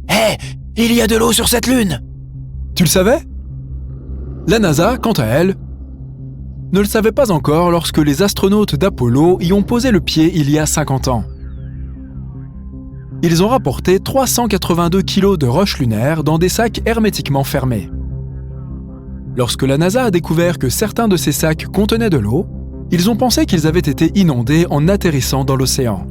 « Hé, il y a de l'eau sur cette lune !» Tu le savais ? La NASA, quant à elle, ne le savait pas encore lorsque les astronautes d'Apollo y ont posé le pied il y a 50 ans. Ils ont rapporté 382 kilos de roches lunaires dans des sacs hermétiquement fermés. Lorsque la NASA a découvert que certains de ces sacs contenaient de l'eau, ils ont pensé qu'ils avaient été inondés en atterrissant dans l'océan.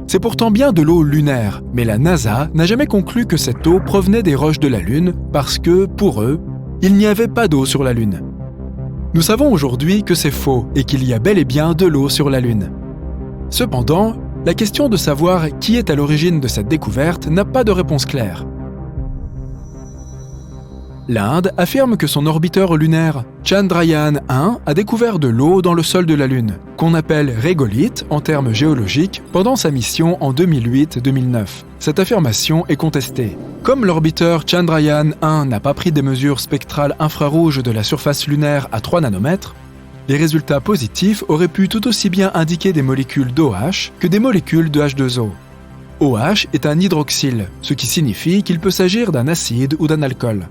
C'est pourtant bien de l'eau lunaire, mais la NASA n'a jamais conclu que cette eau provenait des roches de la Lune parce que, pour eux, il n'y avait pas d'eau sur la Lune. Nous savons aujourd'hui que c'est faux et qu'il y a bel et bien de l'eau sur la Lune. Cependant, la question de savoir qui est à l'origine de cette découverte n'a pas de réponse claire. L'Inde affirme que son orbiteur lunaire Chandrayaan-1 a découvert de l'eau dans le sol de la Lune, qu'on appelle régolithe en termes géologiques, pendant sa mission en 2008-2009. Cette affirmation est contestée. Comme l'orbiteur Chandrayaan-1 n'a pas pris des mesures spectrales infrarouges de la surface lunaire à 3 nanomètres, les résultats positifs auraient pu tout aussi bien indiquer des molécules d'OH que des molécules de H2O. OH est un hydroxyle, ce qui signifie qu'il peut s'agir d'un acide ou d'un alcool.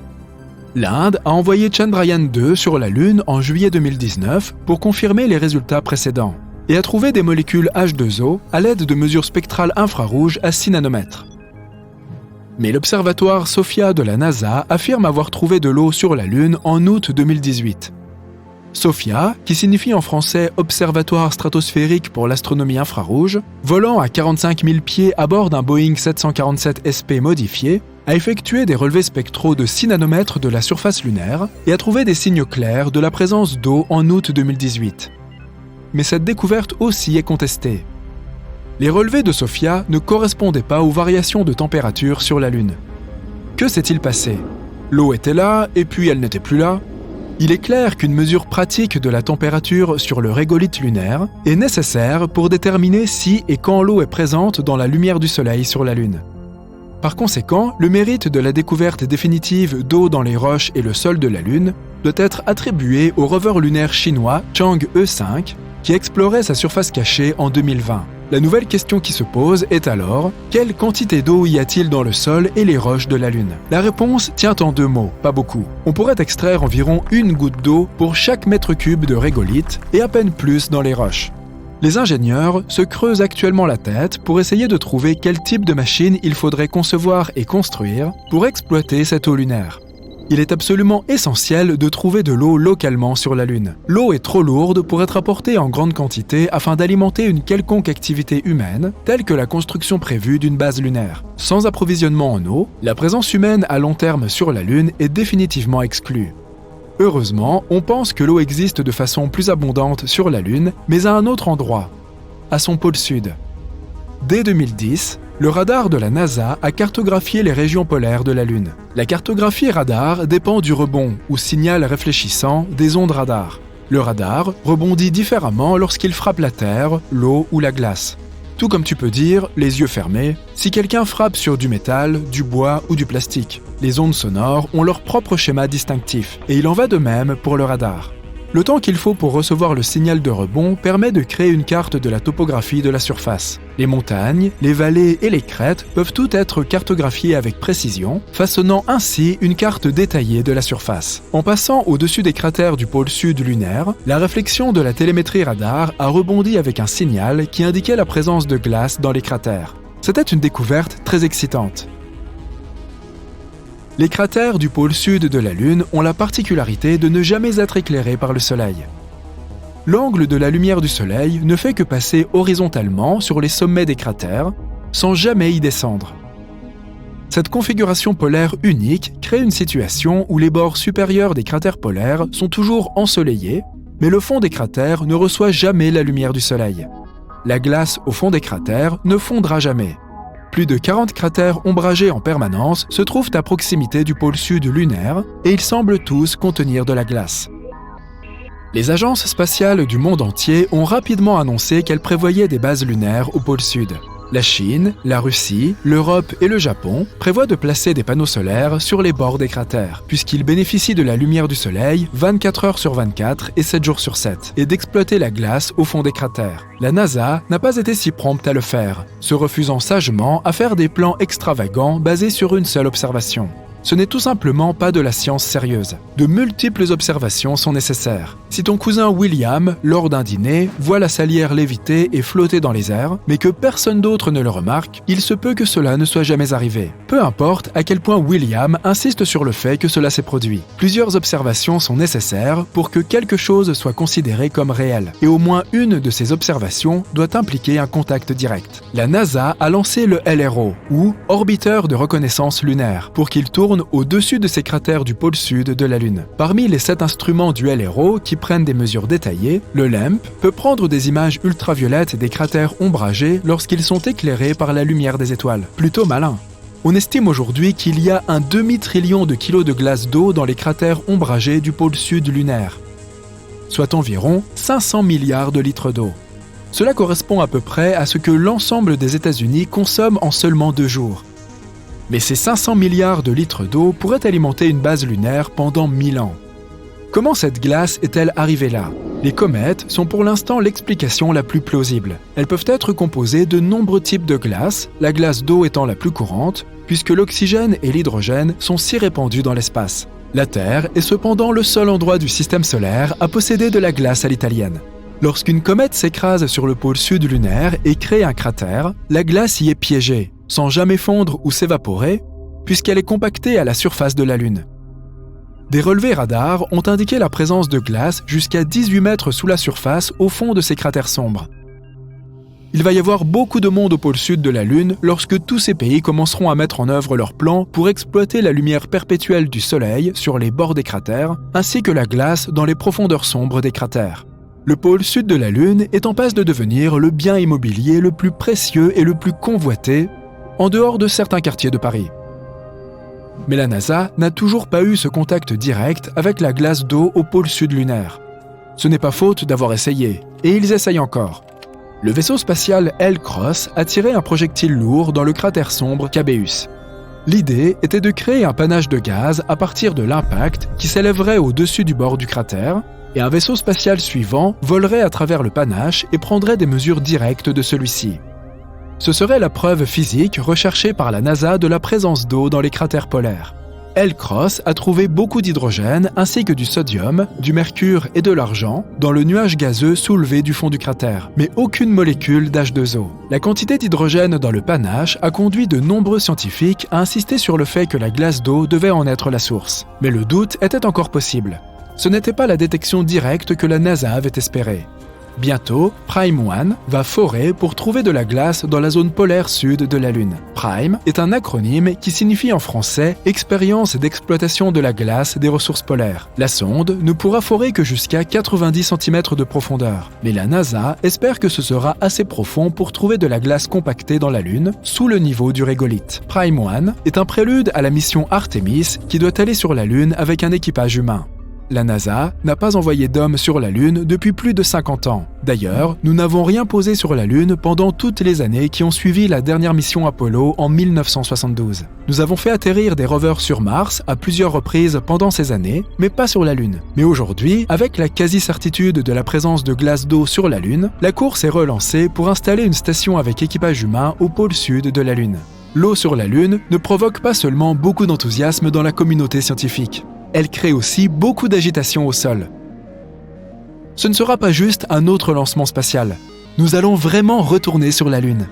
L'Inde a envoyé Chandrayaan-2 sur la Lune en juillet 2019 pour confirmer les résultats précédents et a trouvé des molécules H2O à l'aide de mesures spectrales infrarouges à 6 nanomètres. Mais l'observatoire SOFIA de la NASA affirme avoir trouvé de l'eau sur la Lune en août 2018. SOFIA, qui signifie en français Observatoire stratosphérique pour l'astronomie infrarouge, volant à 45 000 pieds à bord d'un Boeing 747 SP modifié, a effectué des relevés spectraux de 6 nanomètres de la surface lunaire et a trouvé des signes clairs de la présence d'eau en août 2018. Mais cette découverte aussi est contestée. Les relevés de SOFIA ne correspondaient pas aux variations de température sur la Lune. Que s'est-il passé ? L'eau était là et puis elle n'était plus là ? Il est clair qu'une mesure pratique de la température sur le régolithe lunaire est nécessaire pour déterminer si et quand l'eau est présente dans la lumière du Soleil sur la Lune. Par conséquent, le mérite de la découverte définitive d'eau dans les roches et le sol de la Lune doit être attribué au rover lunaire chinois Chang'e 5 qui explorait sa surface cachée en 2020. La nouvelle question qui se pose est alors, quelle quantité d'eau y a-t-il dans le sol et les roches de la Lune ? La réponse tient en 2 mots, pas beaucoup. On pourrait extraire environ 1 goutte d'eau pour chaque mètre cube de régolithe et à peine plus dans les roches. Les ingénieurs se creusent actuellement la tête pour essayer de trouver quel type de machine il faudrait concevoir et construire pour exploiter cette eau lunaire. Il est absolument essentiel de trouver de l'eau localement sur la Lune. L'eau est trop lourde pour être apportée en grande quantité afin d'alimenter une quelconque activité humaine, telle que la construction prévue d'une base lunaire. Sans approvisionnement en eau, la présence humaine à long terme sur la Lune est définitivement exclue. Heureusement, on pense que l'eau existe de façon plus abondante sur la Lune, mais à un autre endroit, à son pôle sud. Dès 2010, le radar de la NASA a cartographié les régions polaires de la Lune. La cartographie radar dépend du rebond, ou signal réfléchissant, des ondes radar. Le radar rebondit différemment lorsqu'il frappe la Terre, l'eau ou la glace. Tout comme tu peux dire, les yeux fermés, si quelqu'un frappe sur du métal, du bois ou du plastique. Les ondes sonores ont leur propre schéma distinctif, et il en va de même pour le radar. Le temps qu'il faut pour recevoir le signal de rebond permet de créer une carte de la topographie de la surface. Les montagnes, les vallées et les crêtes peuvent toutes être cartographiées avec précision, façonnant ainsi une carte détaillée de la surface. En passant au-dessus des cratères du pôle sud lunaire, la réflexion de la télémétrie radar a rebondi avec un signal qui indiquait la présence de glace dans les cratères. C'était une découverte très excitante. Les cratères du pôle sud de la Lune ont la particularité de ne jamais être éclairés par le Soleil. L'angle de la lumière du Soleil ne fait que passer horizontalement sur les sommets des cratères, sans jamais y descendre. Cette configuration polaire unique crée une situation où les bords supérieurs des cratères polaires sont toujours ensoleillés, mais le fond des cratères ne reçoit jamais la lumière du Soleil. La glace au fond des cratères ne fondra jamais. Plus de 40 cratères ombragés en permanence se trouvent à proximité du pôle sud lunaire et ils semblent tous contenir de la glace. Les agences spatiales du monde entier ont rapidement annoncé qu'elles prévoyaient des bases lunaires au pôle sud. La Chine, la Russie, l'Europe et le Japon prévoient de placer des panneaux solaires sur les bords des cratères, puisqu'ils bénéficient de la lumière du soleil 24 heures sur 24 et 7 jours sur 7, et d'exploiter la glace au fond des cratères. La NASA n'a pas été si prompte à le faire, se refusant sagement à faire des plans extravagants basés sur une seule observation. Ce n'est tout simplement pas de la science sérieuse. De multiples observations sont nécessaires. Si ton cousin William, lors d'un dîner, voit la salière léviter et flotter dans les airs, mais que personne d'autre ne le remarque, il se peut que cela ne soit jamais arrivé. Peu importe à quel point William insiste sur le fait que cela s'est produit. Plusieurs observations sont nécessaires pour que quelque chose soit considéré comme réel. Et au moins une de ces observations doit impliquer un contact direct. La NASA a lancé le LRO, ou orbiteur de reconnaissance lunaire, pour qu'il tourne au-dessus de ces cratères du pôle sud de la Lune. Parmi les 7 instruments du LRO qui prennent des mesures détaillées, le LAMP peut prendre des images ultraviolettes des cratères ombragés lorsqu'ils sont éclairés par la lumière des étoiles. Plutôt malin. On estime aujourd'hui qu'il y a un demi-trillion de kilos de glace d'eau dans les cratères ombragés du pôle sud lunaire, soit environ 500 milliards de litres d'eau. Cela correspond à peu près à ce que l'ensemble des États-Unis consomment en seulement 2 jours. Mais ces 500 milliards de litres d'eau pourraient alimenter une base lunaire pendant 1000 ans. Comment cette glace est-elle arrivée là ? Les comètes sont pour l'instant l'explication la plus plausible. Elles peuvent être composées de nombreux types de glace, la glace d'eau étant la plus courante, puisque l'oxygène et l'hydrogène sont si répandus dans l'espace. La Terre est cependant le seul endroit du système solaire à posséder de la glace à l'italienne. Lorsqu'une comète s'écrase sur le pôle sud lunaire et crée un cratère, la glace y est piégée, sans jamais fondre ou s'évaporer, puisqu'elle est compactée à la surface de la Lune. Des relevés radars ont indiqué la présence de glace jusqu'à 18 mètres sous la surface au fond de ces cratères sombres. Il va y avoir beaucoup de monde au pôle sud de la Lune lorsque tous ces pays commenceront à mettre en œuvre leurs plans pour exploiter la lumière perpétuelle du Soleil sur les bords des cratères, ainsi que la glace dans les profondeurs sombres des cratères. Le pôle sud de la Lune est en passe de devenir le bien immobilier le plus précieux et le plus convoité, en dehors de certains quartiers de Paris. Mais la NASA n'a toujours pas eu ce contact direct avec la glace d'eau au pôle sud lunaire. Ce n'est pas faute d'avoir essayé, et ils essayent encore. Le vaisseau spatial L-Cross a tiré un projectile lourd dans le cratère sombre Cabeus. L'idée était de créer un panache de gaz à partir de l'impact qui s'élèverait au-dessus du bord du cratère, et un vaisseau spatial suivant volerait à travers le panache et prendrait des mesures directes de celui-ci. Ce serait la preuve physique recherchée par la NASA de la présence d'eau dans les cratères polaires. L-Cross a trouvé beaucoup d'hydrogène ainsi que du sodium, du mercure et de l'argent dans le nuage gazeux soulevé du fond du cratère, mais aucune molécule d'H2O. La quantité d'hydrogène dans le panache a conduit de nombreux scientifiques à insister sur le fait que la glace d'eau devait en être la source. Mais le doute était encore possible. Ce n'était pas la détection directe que la NASA avait espérée. Bientôt, Prime 1 va forer pour trouver de la glace dans la zone polaire sud de la Lune. Prime est un acronyme qui signifie en français « Expérience d'exploitation de la glace des ressources polaires ». La sonde ne pourra forer que jusqu'à 90 cm de profondeur, mais la NASA espère que ce sera assez profond pour trouver de la glace compactée dans la Lune, sous le niveau du régolithe. Prime 1 est un prélude à la mission Artemis qui doit aller sur la Lune avec un équipage humain. La NASA n'a pas envoyé d'hommes sur la Lune depuis plus de 50 ans. D'ailleurs, nous n'avons rien posé sur la Lune pendant toutes les années qui ont suivi la dernière mission Apollo en 1972. Nous avons fait atterrir des rovers sur Mars à plusieurs reprises pendant ces années, mais pas sur la Lune. Mais aujourd'hui, avec la quasi-certitude de la présence de glace d'eau sur la Lune, la course est relancée pour installer une station avec équipage humain au pôle sud de la Lune. L'eau sur la Lune ne provoque pas seulement beaucoup d'enthousiasme dans la communauté scientifique. Elle crée aussi beaucoup d'agitation au sol. Ce ne sera pas juste un autre lancement spatial. Nous allons vraiment retourner sur la Lune.